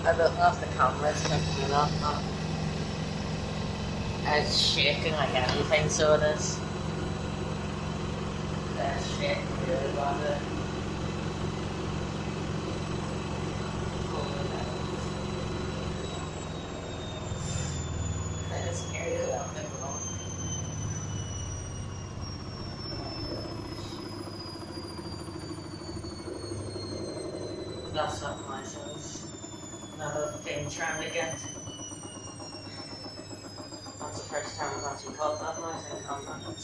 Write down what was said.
I don't know if the camera's picking it up, but it's shaking like anything, so it is. It's shaking really bad. It's scary as well, that's something I suppose. Another thing trying to get. That's the first time I've actually caught that noise in camera.